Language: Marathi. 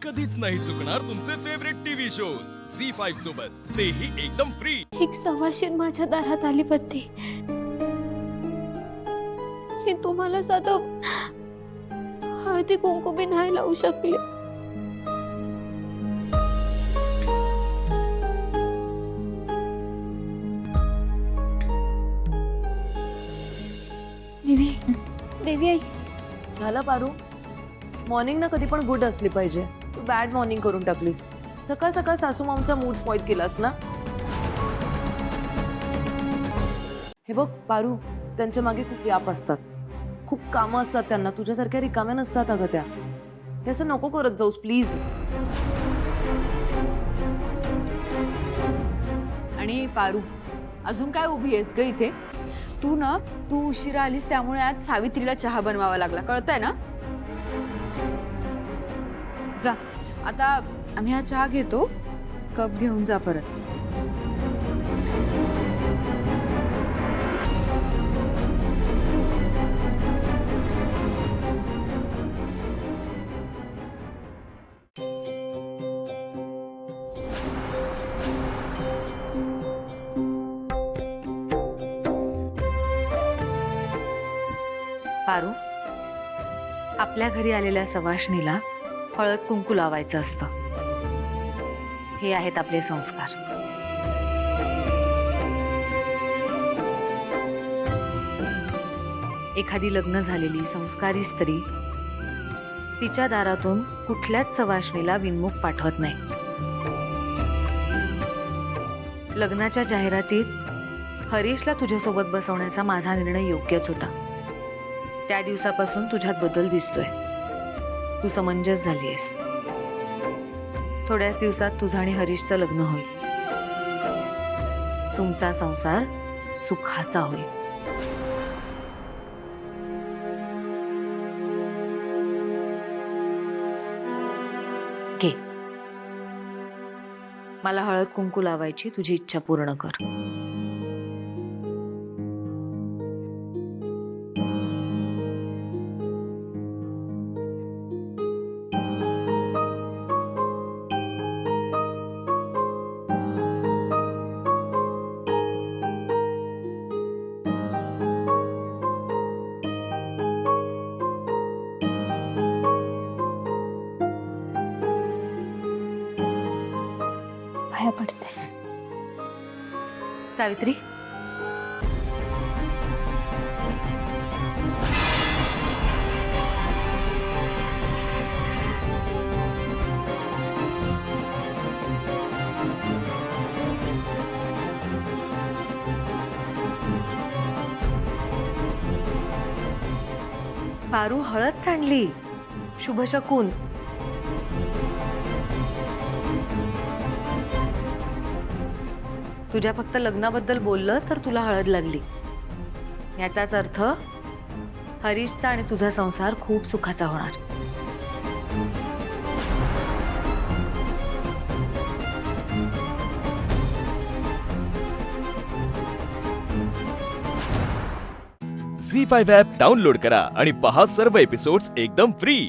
कधीच नाही चुकणार तुमचे फेवरेट टीव्ही शोज झी5 सोबत, तेही एकदम फ्री। एक सवाशीण माझ्या दारात आली पत्ती, मी तुम्हाला साधं हळदी कुंकू बी नाही लावू शकले। देवी, देवी आई, झालं पारू? मॉर्निंग ना कधी पण गुड असली पाहिजे, तू बॅड मॉर्निंग करून टाकलीस। सकाळ सकाळ सासू मामचा मूड स्पॉइल केलास ना। हे बघ पारू, त्यांच्या मागे खूप व्याप असतात, खूप कामं असतात त्यांना, तुझ्यासारख्या रिकाम्या नसतात अगं त्या। हे असं नको करत जाऊस प्लीज। आणि पारू, अजून काय उभी आहेस ग इथे? तू उशिरा आलीस त्यामुळे आज सावित्रीला चहा बनवावा लागला, कळतंय ना? जा आता, आम्ही हा चहा घेतो, कप घेऊन जा परत। पारू, आपल्या घरी आलेल्या सवाष्णीला हळद कुंकू लावायचं असतं, हे आहेत आपले संस्कार। एखादी लग्न झालेली संस्कारी स्त्री तिच्या दारातून कुठल्याच सवाष्णीला विनमुख पाठवत नाही। लग्नाच्या जाहिरातीत हरीशला तुझ्यासोबत बसवण्याचा माझा निर्णय योग्यच होता। त्या दिवसापासून तुझ्यात बदल दिसतोय, तू समंजस झालीयस। थोड्याच दिवसात तुझं आणि हरीशचं लग्न होईल, तुमचा संसार सुखाचा होईल। घे, मला हळद कुंकू लावायची तुझी इच्छा पूर्ण कर। पाया पडते। सावित्री, पारू हळद सांडली, शुभशकून। तुझ्या फक्त लग्नाबद्दल बोललं तर तुला हळद लागली, याचाच अर्थ हरीशचा आणि तुझा संसार खूप सुखाचा होणार। झी5 ॲप डाउनलोड करा आणि पहा सर्व एपिसोड्स एकदम फ्री।